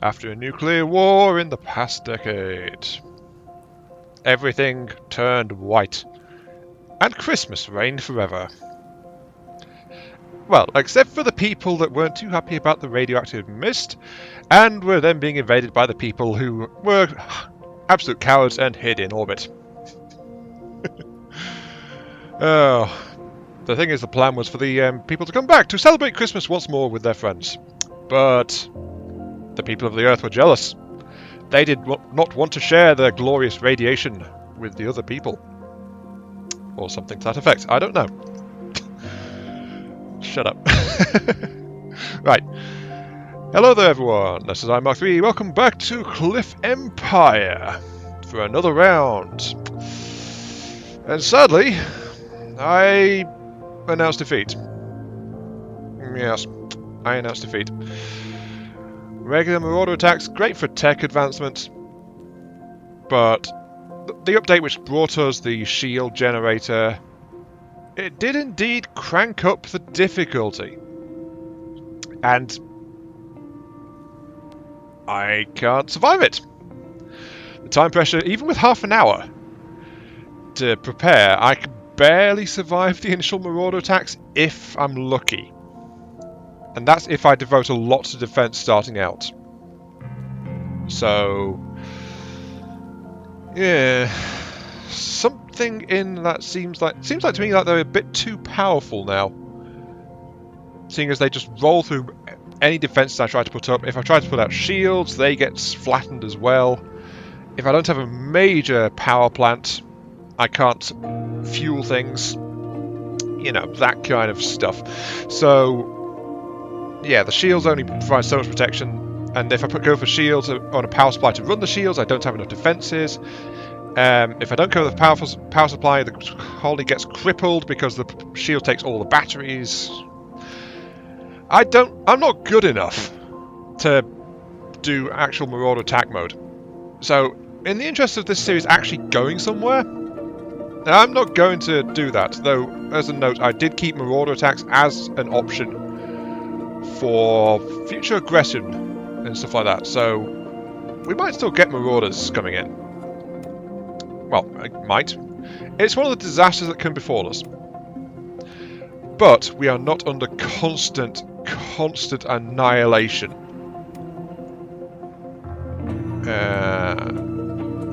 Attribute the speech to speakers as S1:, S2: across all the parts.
S1: After a nuclear war in the past decade, everything turned white, and Christmas reigned forever. Well, except for the people that weren't too happy about the radioactive mist, and were then being invaded by the people who were absolute cowards and hid in orbit. Oh, the thing is, the plan was for the people to come back to celebrate Christmas once more with their friends. But the people of the Earth were jealous. They did not want to share their glorious radiation with the other people. Or something to that effect. I don't know. Shut up. Right. Hello there, everyone. This is I, Mark 3. Welcome back to Cliff Empire for another round. And sadly, I announced defeat. Yes, I announced defeat. Regular marauder attacks, great for tech advancement, but the update which brought us the shield generator, it did indeed crank up the difficulty. And I can't survive it. The time pressure, even with half an hour to prepare, I can barely survive the initial marauder attacks if I'm lucky. And that's if I devote a lot to defense starting out. So, yeah, something in that seems like to me like they're a bit too powerful now. Seeing as they just roll through any defenses I try to put up. If I try to put out shields, they get flattened as well. If I don't have a major power plant, I can't fuel things. You know, that kind of stuff. So, yeah, the shields only provide so much protection, and if I go for shields on a power supply to run the shields, I don't have enough defenses. If I don't go with the power supply, the colony gets crippled because the shield takes all the batteries. I'm not good enough to do actual marauder attack mode. So, in the interest of this series actually going somewhere, I'm not going to do that. Though, as a note, I did keep marauder attacks as an option for future aggression and stuff like that. So, we might still get marauders coming in. Well, I might. It's one of the disasters that can befall us. But we are not under constant annihilation.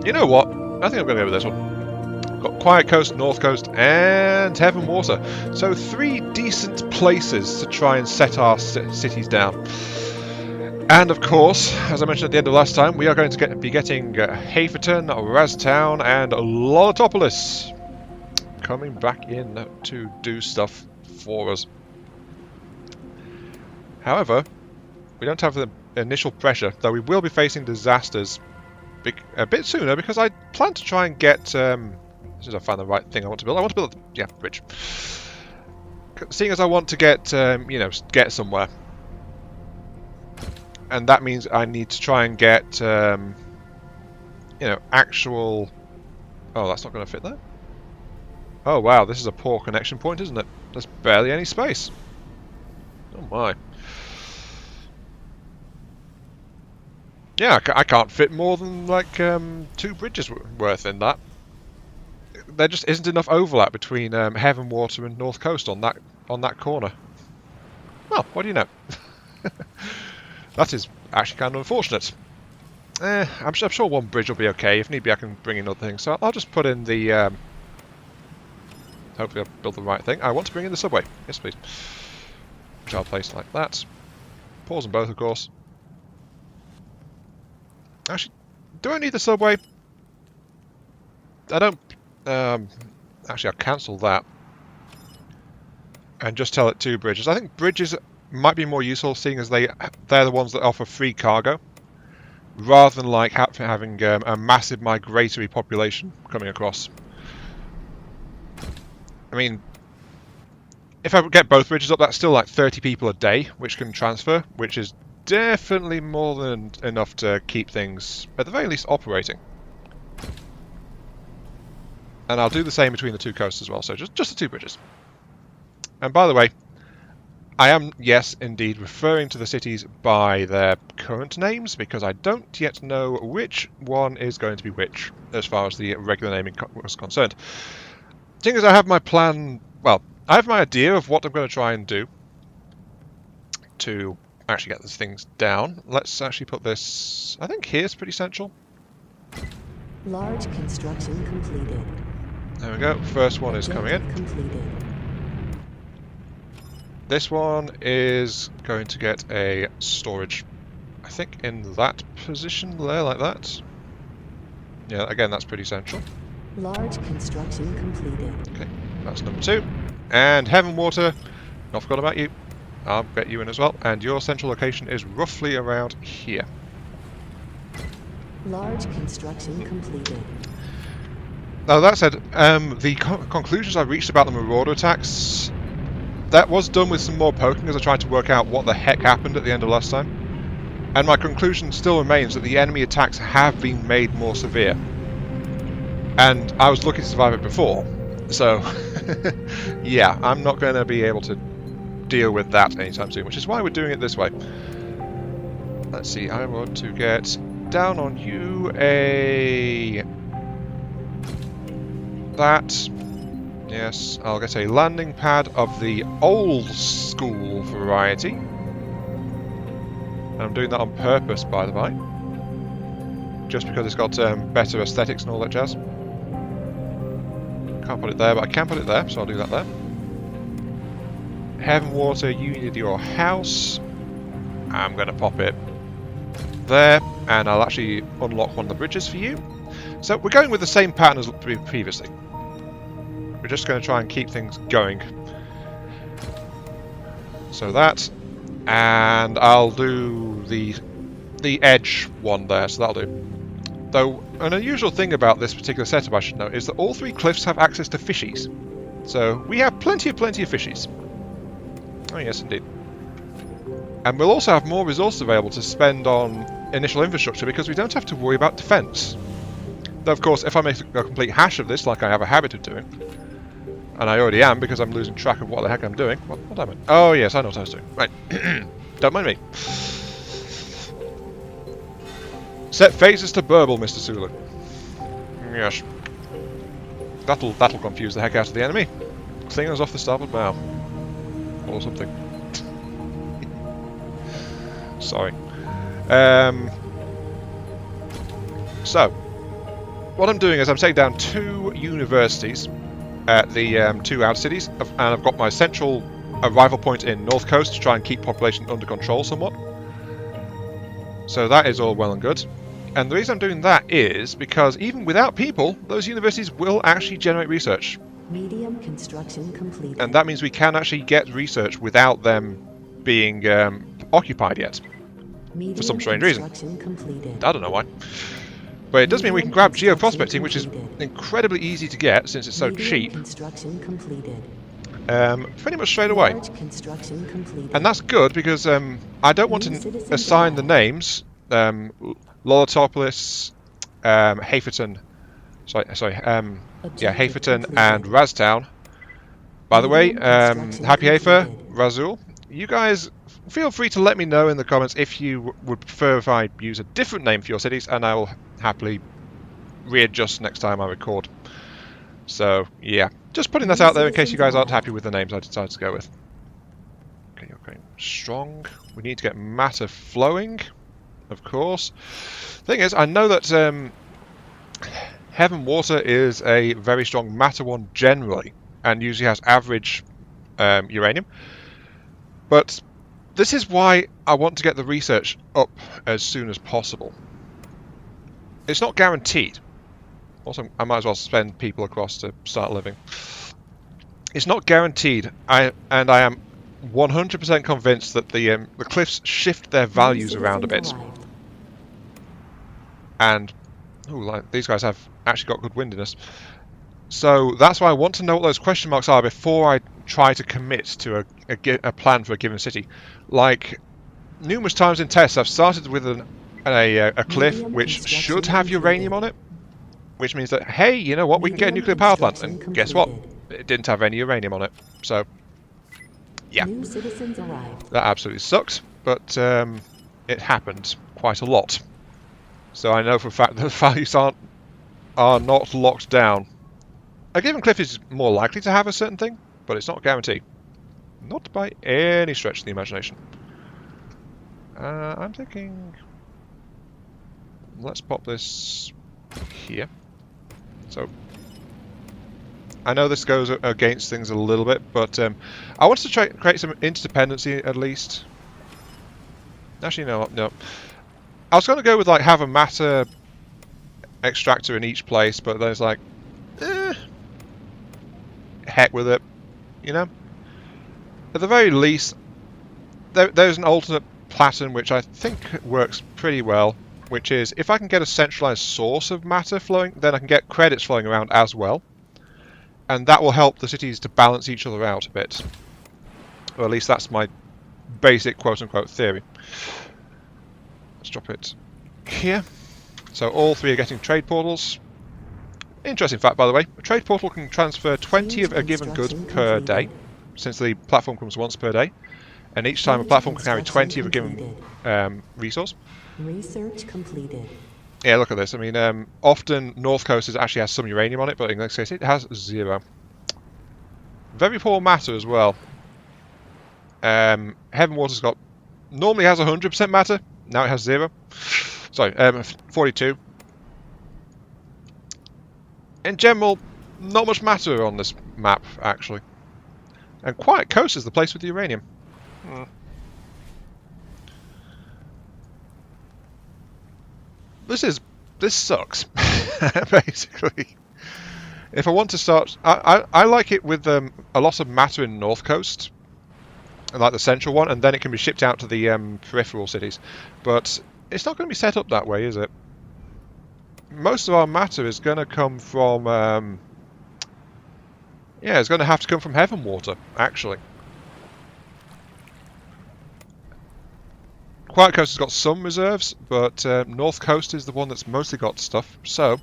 S1: You know what? I think I'm going to go with this one. Got Quiet Coast, North Coast, and Heaven Water. So 3 decent places to try and set our cities down. And of course, as I mentioned at the end of last time, we are going to be getting Haverton, Raztown, and Lolitopolis coming back in to do stuff for us. However, we don't have the initial pressure, though we will be facing disasters a bit sooner, because I plan to try and get... as soon as I find the right thing I want to build. I want to build a bridge. Seeing as I want to get, get somewhere. And that means I need to try and get, actual... Oh, that's not going to fit there? Oh, wow, this is a poor connection point, isn't it? There's barely any space. Oh, my. Yeah, I can't fit more than, like, 2 bridges worth in that. There just isn't enough overlap between Heaven Water and North Coast on that corner. Well, what do you know? That is actually kind of unfortunate. I'm sure one bridge will be okay. If need be, I can bring in other things. So I'll just put in the... hopefully I'll build the right thing. I want to bring in the subway. Yes, please. Which I'll place like that. Pause them both, of course. Actually, do I need the subway? I don't... actually, I'll cancel that. And just tell it 2 bridges. I think bridges might be more useful, seeing as they're the ones that offer free cargo, rather than like having a massive migratory population coming across. I mean, if I get both bridges up, that's still like 30 people a day which can transfer, which is definitely more than enough to keep things, at the very least, operating. And I'll do the same between the 2 coasts as well, so just the 2 bridges. And by the way, I am, yes, indeed, referring to the cities by their current names, because I don't yet know which one is going to be which, as far as the regular naming was concerned. The thing is, I have my plan, well, I have my idea of what I'm going to try and do to actually get these things down. Let's actually put this, I think here's pretty central.
S2: Large construction completed.
S1: There we go, first one is coming in.
S2: Completed.
S1: This one is going to get a storage, I think in that position there, like that. Yeah, again, that's pretty central.
S2: Large construction completed.
S1: Okay, that's number 2. And Heaven Water, not forgot about you. I'll get you in as well. And your central location is roughly around here.
S2: Large construction completed.
S1: Now that said, the conclusions I reached about the Marauder attacks, that was done with some more poking as I tried to work out what the heck happened at the end of last time. And my conclusion still remains that the enemy attacks have been made more severe. And I was lucky to survive it before. So, yeah, I'm not going to be able to deal with that anytime soon, which is why we're doing it this way. Let's see, I want to get down on you a... that. Yes, I'll get a landing pad of the old school variety. And I'm doing that on purpose, by the by. Just because it's got better aesthetics and all that jazz. Can't put it there, but I can put it there, so I'll do that there. Heaven Water, you need your house. I'm going to pop it there, and I'll actually unlock one of the bridges for you. So we're going with the same pattern as previously. We're just going to try and keep things going. So that, and I'll do the edge one there, so that'll do. Though, an unusual thing about this particular setup, I should note, is that all 3 cliffs have access to fishies. So we have plenty of fishies. Oh yes, indeed. And we'll also have more resources available to spend on initial infrastructure because we don't have to worry about defence. Though, of course, if I make a complete hash of this, like I have a habit of doing, and I already am because I'm losing track of what the heck I'm doing. What am I? Oh yes, I know what I was doing. Right. Don't mind me. Set phases to burble, Mr. Sulu. Yes. That'll confuse the heck out of the enemy. Sling us off the starboard bow. Or something. Sorry. So, what I'm doing is I'm taking down 2 universities at the 2 outer cities, and I've got my central arrival point in North Coast to try and keep population under control somewhat. So that is all well and good. And the reason I'm doing that is because even without people, those universities will actually generate research.
S2: Medium construction complete.
S1: And that means we can actually get research without them being occupied yet.
S2: Medium
S1: for some strange reason.
S2: completed.
S1: I don't know why. But it does mean we can grab geoprospecting, which is incredibly easy to get since it's so cheap.
S2: Construction completed.
S1: Pretty much straight away.
S2: Large construction completed.
S1: And that's good because I don't want to assign the names Lolitopolis, Haferton, Haferton and Raztown. By the way, Happy Hafer, Razul, you guys feel free to let me know in the comments if you would prefer if I use a different name for your cities, and I will happily readjust next time I record. So, yeah, just putting that out there in case you guys aren't happy with the names I decided to go with. Okay, okay, strong. We need to get matter flowing, of course. Thing is, I know that Heaven Water is a very strong matter one generally, and usually has average uranium. But this is why I want to get the research up as soon as possible. It's not guaranteed. Also, I might as well send people across to start living. It's not guaranteed, and I am 100% convinced that the cliffs shift their values around a bit. And like, these guys have actually got good windiness. So that's why I want to know what those question marks are before I try to commit to a plan for a given city. Like, numerous times in tests, I've started with a cliff which should have uranium on it, which means that, hey, you know what, we can get a nuclear power plant. And guess what? It didn't have any uranium on it. So, Yeah.
S2: New citizens arrived.
S1: That absolutely sucks, but it happened quite a lot. So I know for a fact that the values are not locked down. A given cliff is more likely to have a certain thing, but it's not a guarantee. Not by any stretch of the imagination. I'm thinking... Let's pop this here. So... I know this goes against things a little bit, but I wanted to create some interdependency at least. Actually, no. I was going to go with, like, have a matter extractor in each place, but then it's like... heck with it, you know? At the very least, there's an alternate pattern which I think works pretty well, which is if I can get a centralized source of matter flowing, then I can get credits flowing around as well. And that will help the cities to balance each other out a bit. Or at least that's my basic quote-unquote theory. Let's drop it here. So all three are getting trade portals. Interesting fact, by the way, a trade portal can transfer 20 of a given good per day, since the platform comes once per day, and each time a platform can carry 20 of a given resource.
S2: Research completed.
S1: Yeah, look at this. I mean, often North Coast actually has some uranium on it, but in this case it has 0. Very poor matter as well. Heaven Water's got... normally has 100% matter, now it has 0. Sorry, 42. In general, not much matter on this map, actually. And Quiet Coast is the place with the uranium. This sucks, basically. If I want to start... I like it with a lot of matter in North Coast, like the central one, and then it can be shipped out to the peripheral cities. But it's not going to be set up that way, is it? Most of our matter is going to come from... yeah, it's going to have to come from Heaven Water, actually. Quiet Coast has got some reserves, but North Coast is the one that's mostly got stuff, so...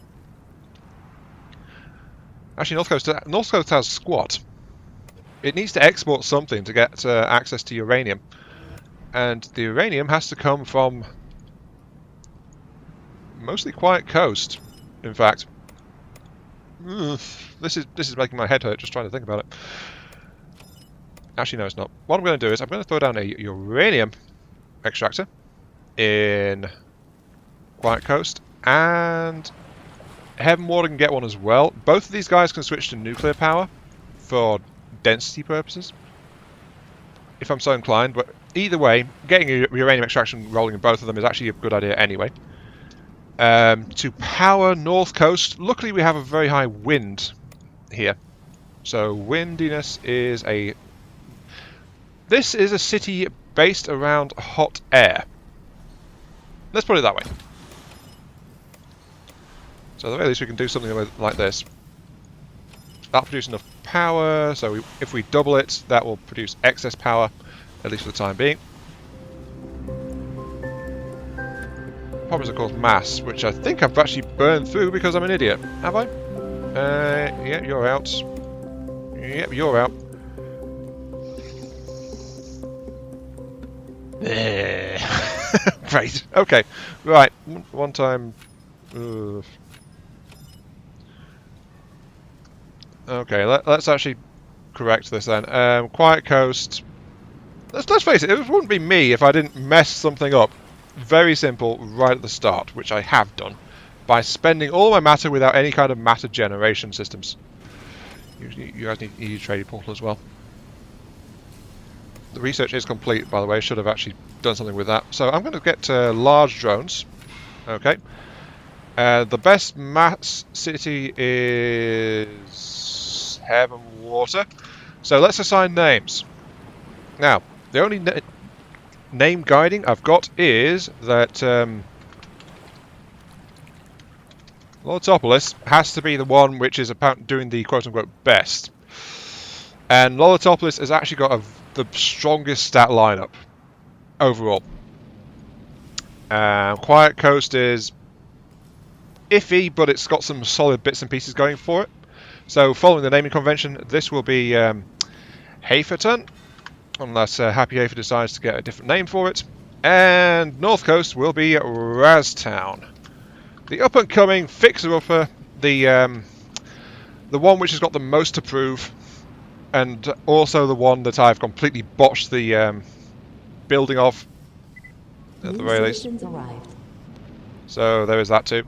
S1: Actually, North Coast has squat. It needs to export something to get access to uranium. And the uranium has to come from... mostly Quiet Coast, in fact. This is making my head hurt just trying to think about it. Actually, no, it's not. What I'm going to do is I'm going to throw down a uranium extractor in Quiet Coast, and Heaven Water can get one as well. Both of these guys can switch to nuclear power for density purposes, if I'm so inclined, but either way, getting a uranium extraction rolling in both of them is actually a good idea anyway. To power North Coast, luckily we have a very high wind here. So windiness is a... This is a city based around hot air. Let's put it that way. So at the very least we can do something like this. That'll produce enough power, so if we double it, that will produce excess power, at least for the time being. Problem is, of course, mass, which I think I've actually burned through because I'm an idiot. Have I? Yeah, you're out. Yep, you're out. There. Great. Okay. Right. One time. Okay. Let's actually correct this then. Quiet Coast. Let's face it. It wouldn't be me if I didn't mess something up. Very simple right at the start, which I have done, by spending all my matter without any kind of matter generation systems. You guys need a trading portal as well. The research is complete, by the way. I should have actually done something with that. So I'm going to get large drones. Okay. The best mass city is Heaven Water. So let's assign names. Now, the only name guiding I've got is that Lolitopolis has to be the one which is doing the quote-unquote best. And Lolitopolis has actually got the strongest stat lineup overall. Quiet Coast is iffy, but it's got some solid bits and pieces going for it. So following the naming convention, this will be Haferton. unless Happy Afer decides to get a different name for it. And North Coast will be Raztown, the up-and-coming fixer-upper, the one which has got the most to prove, and also the one that I've completely botched the building of, at the very least. So there is that too.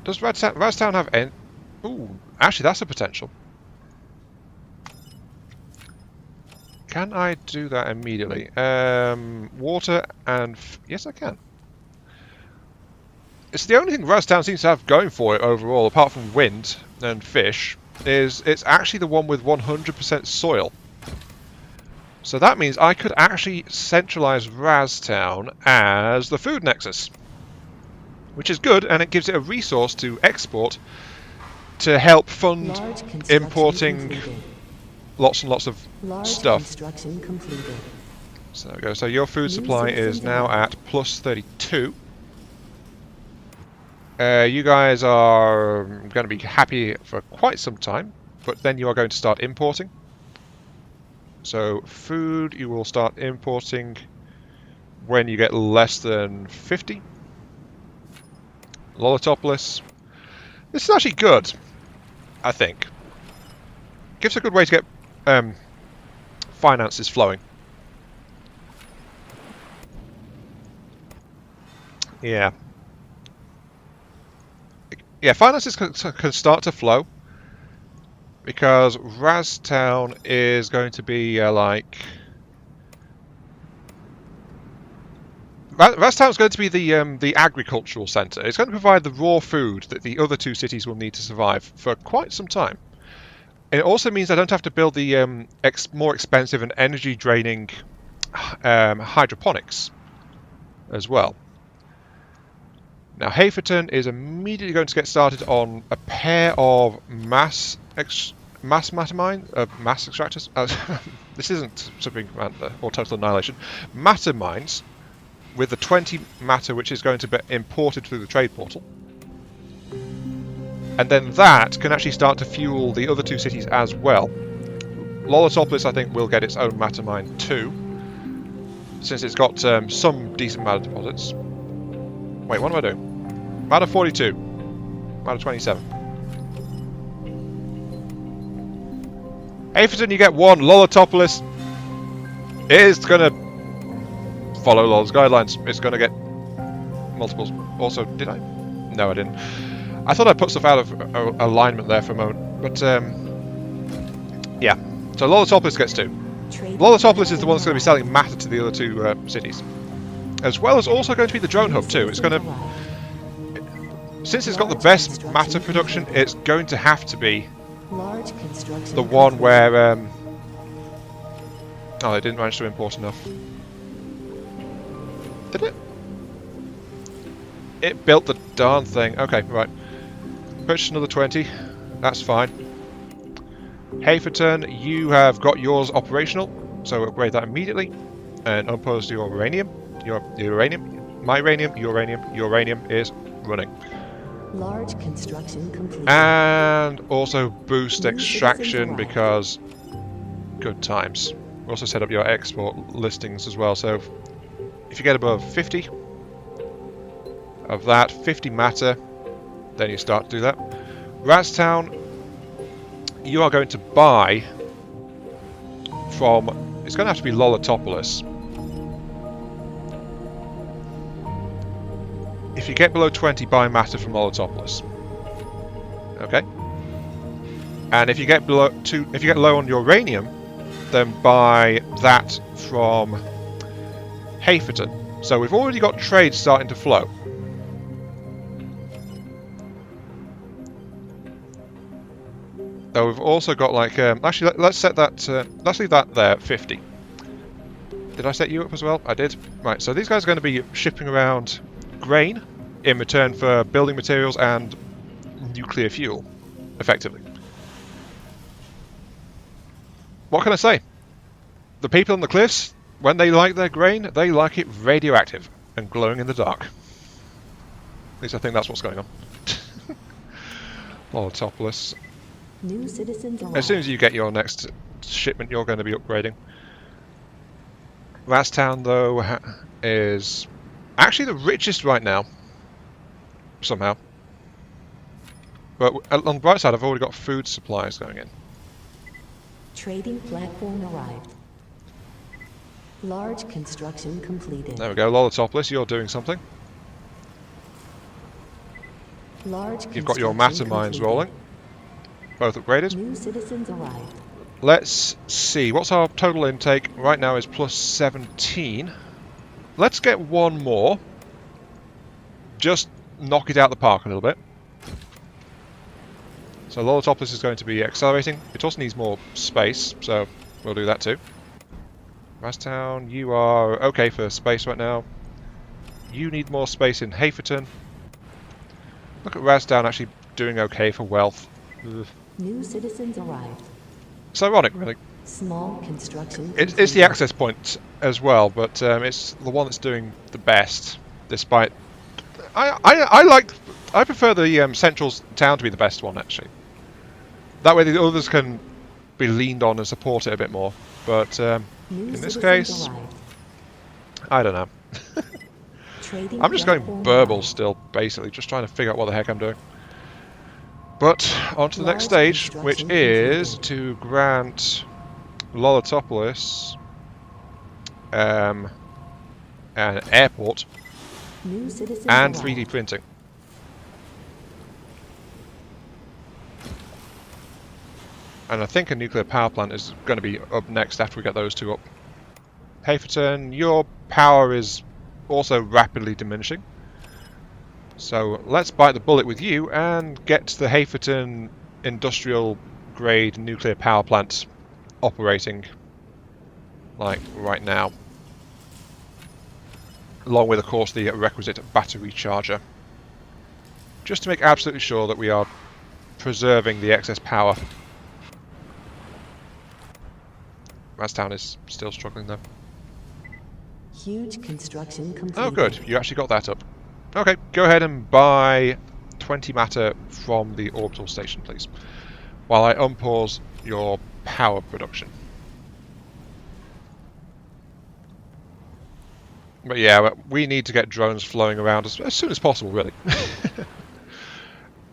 S1: Does Raztown have any... Ooh, actually that's a potential. Can I do that immediately? Water and... yes, I can. It's the only thing Raztown seems to have going for it overall, apart from wind and fish, is it's actually the one with 100% soil. So that means I could actually centralize Raztown as the food nexus, which is good, and it gives it a resource to export to help fund importing lots and lots of stuff. So there we go. So your food supply is now at plus 32. You guys are going to be happy for quite some time, but then you are going to start importing. So food you will start importing when you get less than 50. Lolitopolis. This is actually good, I think. Gives a good way to get finances flowing. Yeah. Yeah, finances can start to flow, because Raztown is going to be Raztown is going to be the agricultural centre. It's going to provide the raw food that the other two cities will need to survive for quite some time. And it also means I don't have to build the more expensive and energy-draining hydroponics as well. Now, Haferton is immediately going to get started on a pair of mass extractors. This isn't Supreme Commander or Total Annihilation. Matter mines with the 20 matter, which is going to be imported through the trade portal. And then that can actually start to fuel the other two cities as well. Lolitopolis, I think, will get its own matter mine too, since it's got some decent matter deposits. Wait, what am I doing? Matter 42. Matter 27. Haferton, you get one. Lolitopolis is going to follow Lol's guidelines. It's going to get multiples. Also, did I? No, I didn't. I thought I put stuff out of alignment there for a moment. But, yeah. So Lolitopolis gets two. Lolitopolis is the one that's going to be selling matter to the other two cities. As well as also going to be the drone hub too. It's going to... Since it's got the best matter production, it's going to have to be the one where... oh, they didn't manage to import enough. Did it? It built the darn thing. Okay, right. Purchase another 20. That's fine. Haferton, you have got yours operational, so upgrade that immediately. And unpause your uranium. Your uranium is running.
S2: Large construction complete.
S1: And also boost extraction because good times. Also set up your export listings as well. So if you get above 50 of that, 50 matter, then you start to do that. Raztown, you are going to buy from... It's going to have to be Lolitopolis. If you get below 20, buy matter from Lolitopolis. Okay. And if you get below if you get low on uranium, then buy that from Haferton. So we've already got trade starting to flow. Though we've also got like actually let's set that let's leave that there at 50. Did I set you up as well? I did. Right. So these guys are going to be shipping around grain in return for building materials and nuclear fuel, effectively. What can I say? The people on the cliffs, when they like their grain, they like it radioactive and glowing in the dark. At least I think that's what's going on. Lolitopolis.
S2: New citizens arrive.
S1: As soon as you get your next shipment you're going to be upgrading. Raztown, though, is actually the richest right now, somehow. But on the bright side, I've already got food supplies going in.
S2: Trading platform arrived. Large construction completed.
S1: There we go, Lolitopolis, you're doing something. You've got your matter mines rolling. Both upgraded.
S2: New citizens arrived.
S1: Let's see, what's our total intake? Right now is plus 17. Let's get one more. Just knock it out the park a little bit. So Lolitopolis is going to be accelerating. It also needs more space, so we'll do that too. Raztown, you are okay for space right now. You need more space in Haferton. Look at Raztown actually doing okay for wealth. Ugh.
S2: New citizens arrived.
S1: It's ironic, really.
S2: Small construction.
S1: It's the access point as well, but it's the one that's doing the best, despite. I prefer the central town to be the best one, actually. That way the others can be leaned on and support it a bit more. But in this case,
S2: arrived.
S1: I don't know. I'm just going burble still, basically, just trying to figure out what the heck I'm doing. But on to the next stage, which is to grant Lolitopolis an airport and 3D printing. And I think a nuclear power plant is going to be up next after we get those two up. Haferton, your power is also rapidly diminishing. So let's bite the bullet with you and get the Haferton industrial grade nuclear power plant operating, like right now. Along with, of course, the requisite battery charger. Just to make absolutely sure that we are preserving the excess power. Raztown is still struggling though.
S2: Huge construction completed.
S1: Oh good, you actually got that up. Okay, go ahead and buy 20 matter from the orbital station, please. While I unpause your power production. But yeah, we need to get drones flowing around as soon as possible, really.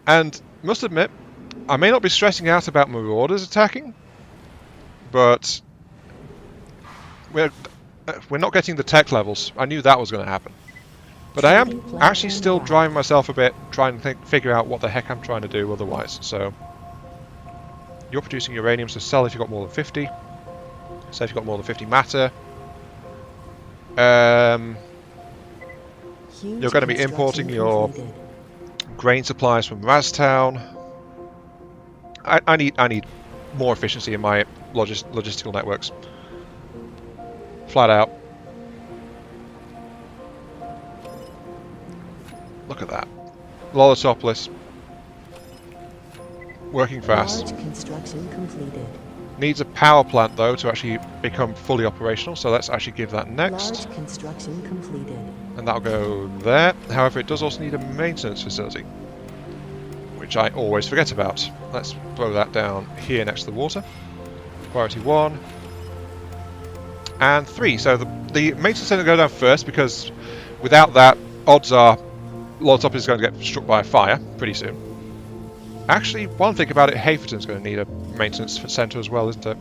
S1: And must admit, I may not be stressing out about marauders attacking, but we're not getting the tech levels. I knew that was going to happen. But I am actually still driving myself a bit, trying to figure out what the heck I'm trying to do otherwise. So, you're producing uranium, so sell if you've got more than 50. Say if you've got more than 50 matter. You're going to be importing your grain supplies from Raztown. I need more efficiency in my logistical networks. Flat out. Look at that. Lolitopolis. Working fast.
S2: Large construction completed.
S1: Needs a power plant though to actually become fully operational, so let's actually give that next.
S2: Large construction completed.
S1: And that'll go there. However, it does also need a maintenance facility, which I always forget about. Let's throw that down here next to the water. Priority 1 and 3. So the maintenance center will go down first because without that, odds are Lolitopolis is going to get struck by a fire pretty soon. Actually, one thing about it, Haferton's going to need a maintenance center as well, isn't it?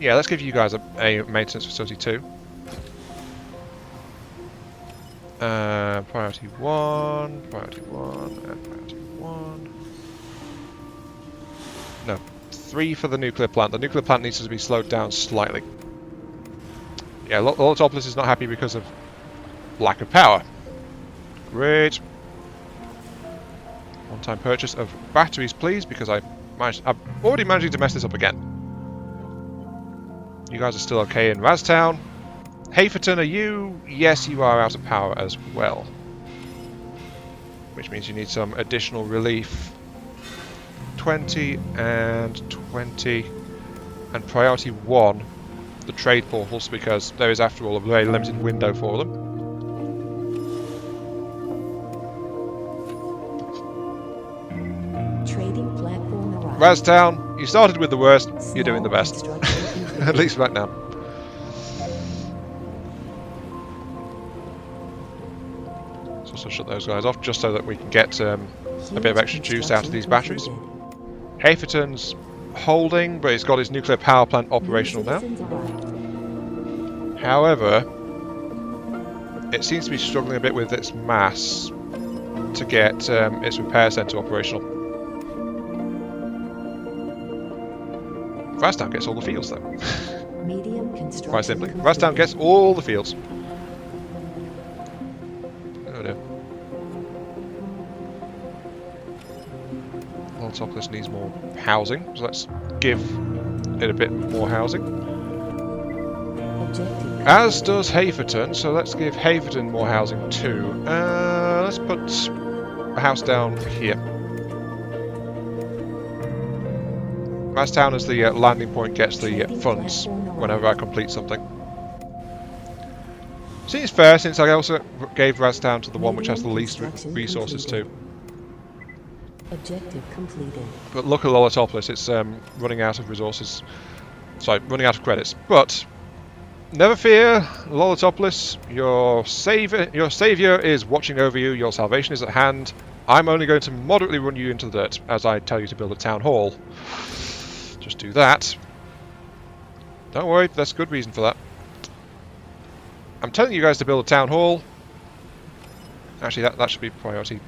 S1: Yeah, let's give you guys a maintenance facility too. Priority 1, priority 1, and priority 1. No, 3 for the nuclear plant. The nuclear plant needs to be slowed down slightly. Yeah, Lolitopolis is not happy because of lack of power. Great. One-time purchase of batteries, please, because I'm already managing to mess this up again. You guys are still okay in Raztown. Haferton, are you? Yes, you are out of power as well. Which means you need some additional relief. 20 and 20. And priority 1, the trade portals, because there is, after all, a very limited window for them.
S2: Trading platform arrived.
S1: Raztown, You started with the worst, you're doing the
S2: Small
S1: best.
S2: construction completed.
S1: At least right now. Let's also shut those guys off, just so that we can get a bit of extra juice out of these batteries. Haferton's holding, but it's got its nuclear power plant operational now. However, it seems to be struggling a bit with its mass to get its repair centre operational. Rastown gets all the fields though.
S2: Medium construction
S1: Quite simply.
S2: completed.
S1: Rastown gets all the fields. Oh no. Loltopolis needs more housing, so let's give it a bit more housing.
S2: Objective.
S1: As does Haferton, so let's give Haferton more housing too. Let's put a house down here. Rastown as the landing point gets the funds whenever I complete something. Seems fair since I also gave Rastown to the one which has the least resources too.
S2: Objective completed.
S1: But look at Loltopolis, it's running out of resources. Sorry, running out of credits. But never fear, Loltopolis, your savior is watching over you, your salvation is at hand. I'm only going to moderately run you into the dirt as I tell you to build a town hall. Just do that. Don't worry, there's good reason for that. I'm telling you guys to build a town hall. Actually, that should be priority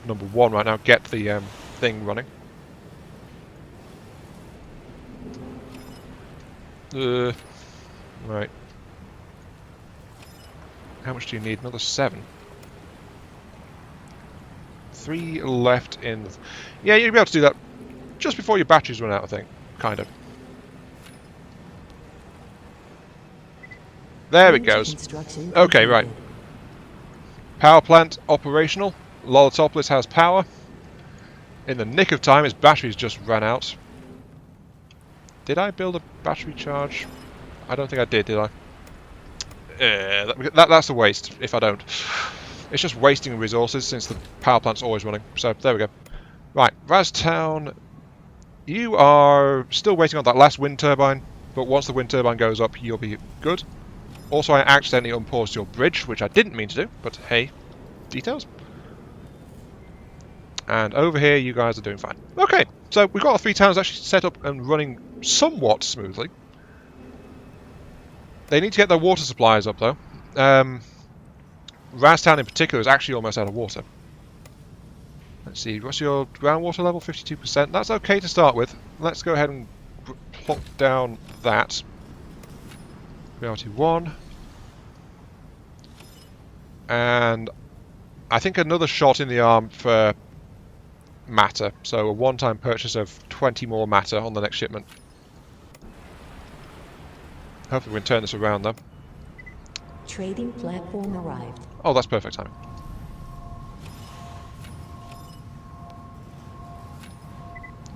S1: number 1 right now. Get the thing running. Right. How much do you need? Another 7. 3 left in... Yeah, you'll be able to do that just before your batteries run out, I think. Kind of. There it goes. Okay, right. Power plant operational. Loltopolis has power. In the nick of time, its batteries just ran out. Did I build a battery charge? I don't think I did I? That's a waste if I don't. It's just wasting resources since the power plant's always running. So, there we go. Right, Rastown, you are still waiting on that last wind turbine, but once the wind turbine goes up, you'll be good. Also, I accidentally unpaused your bridge, which I didn't mean to do, but hey, details. And over here, you guys are doing fine. Okay, so we've got our 3 towns actually set up and running somewhat smoothly. They need to get their water supplies up, though. Rastown in particular is actually almost out of water. Let's see, what's your groundwater level? 52%. That's okay to start with. Let's go ahead and plop down that. Priority 1. And I think another shot in the arm for matter. So a one-time purchase of 20 more matter on the next shipment. Hopefully we can turn this around though.
S2: Trading platform arrived.
S1: Oh, that's perfect timing.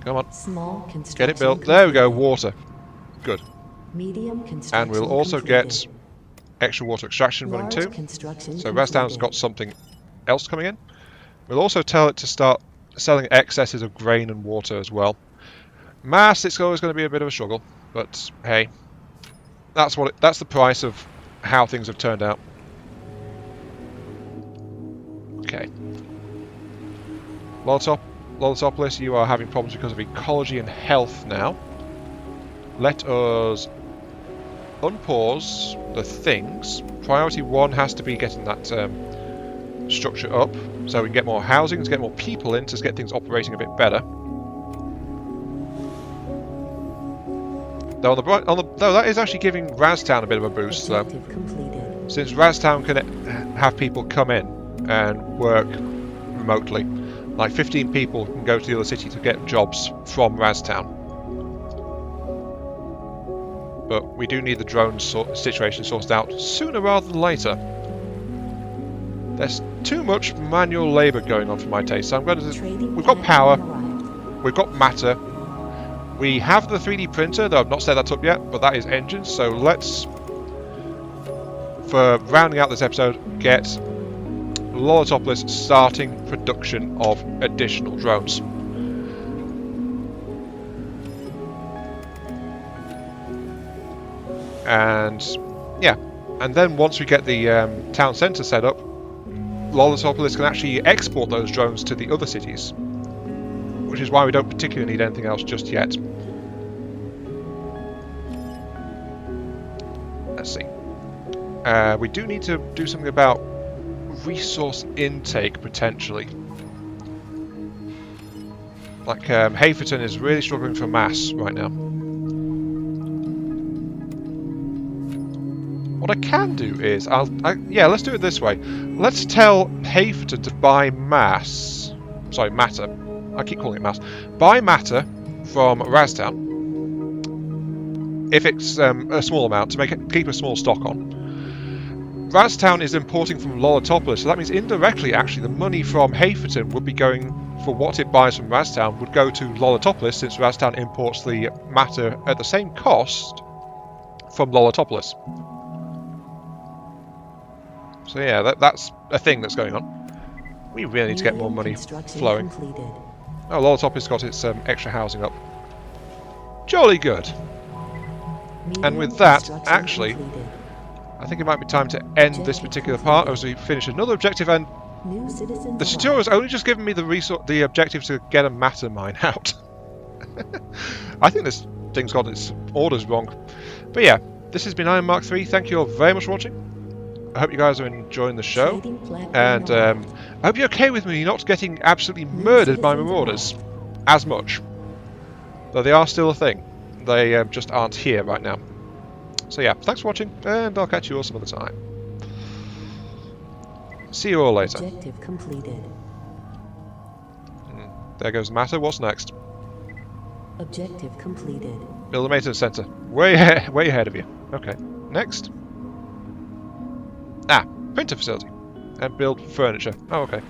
S1: Come on.
S2: Small construction
S1: Get it built. There we go,
S2: completed.
S1: water. Good.
S2: Medium construction
S1: And we'll also
S2: completed.
S1: get extra water extraction running
S2: Large
S1: too.
S2: construction
S1: So Rastown's
S2: completed.
S1: got something else coming in. We'll also tell it to start selling excesses of grain and water as well. Mass, it's always going to be a bit of a struggle, but hey, that's the price of how things have turned out. Okay. Loltopolis, you are having problems because of ecology and health now. Let us unpause the things. Priority 1 has to be getting that structure up, so we can get more housing, to get more people in, to get things operating a bit better. Though though that is actually giving Rastown a bit of a boost, though.
S2: Objective completed.
S1: Since Rastown can have people come in and work remotely, like 15 people can go to the other city to get jobs from Rastown. But we do need the drone situation sorted out sooner rather than later. There's too much manual labour going on for my taste, so I'm going to...
S2: Trading
S1: We've got power,
S2: platform arrived.
S1: we've got matter, we have the 3D printer, though I've not set that up yet, but that is engines, so let's, for rounding out this episode, get Loltopolis starting production of additional drones. And yeah, and then once we get the town centre set up, Lolitopolis can actually export those drones to the other cities, which is why we don't particularly need anything else just yet. Let's see. We do need to do something about resource intake, potentially. Like, Haverton is really struggling for mass right now. What I can do is, yeah, let's do it this way. Let's tell Haverton to buy mass. Sorry, matter. I keep calling it mass. Buy matter from Raztown. If it's a small amount, to keep a small stock on. Raztown is importing from Lolitopolis, so that means indirectly, actually, the money from Haverton would be going for what it buys from Raztown would go to Lolitopolis, since Raztown imports the matter at the same cost from Lolitopolis. So yeah, that's a thing that's going on. We really need to get more money flowing. Oh, Lolitopolis got its extra housing up. Jolly good. And with that, actually, I think it might be time to end this particular part as we finish another objective, and the tutorial has only just given me the objective to get a matter mine out. I think this thing's got its orders wrong. But yeah, this has been Iron Mark 3. Thank you all very much for watching. I hope you guys are enjoying the show, and I hope you're okay with me not getting absolutely murdered by marauders as much. Though they are still a thing. They just aren't here right now. So yeah, thanks for watching, and I'll catch you all some other time. See you all later.
S2: Objective completed.
S1: There goes the matter. What's next?
S2: Objective completed.
S1: Build a maintenance centre. Way ahead of you. Okay. Next. Printer facility. And build furniture. Oh, okay.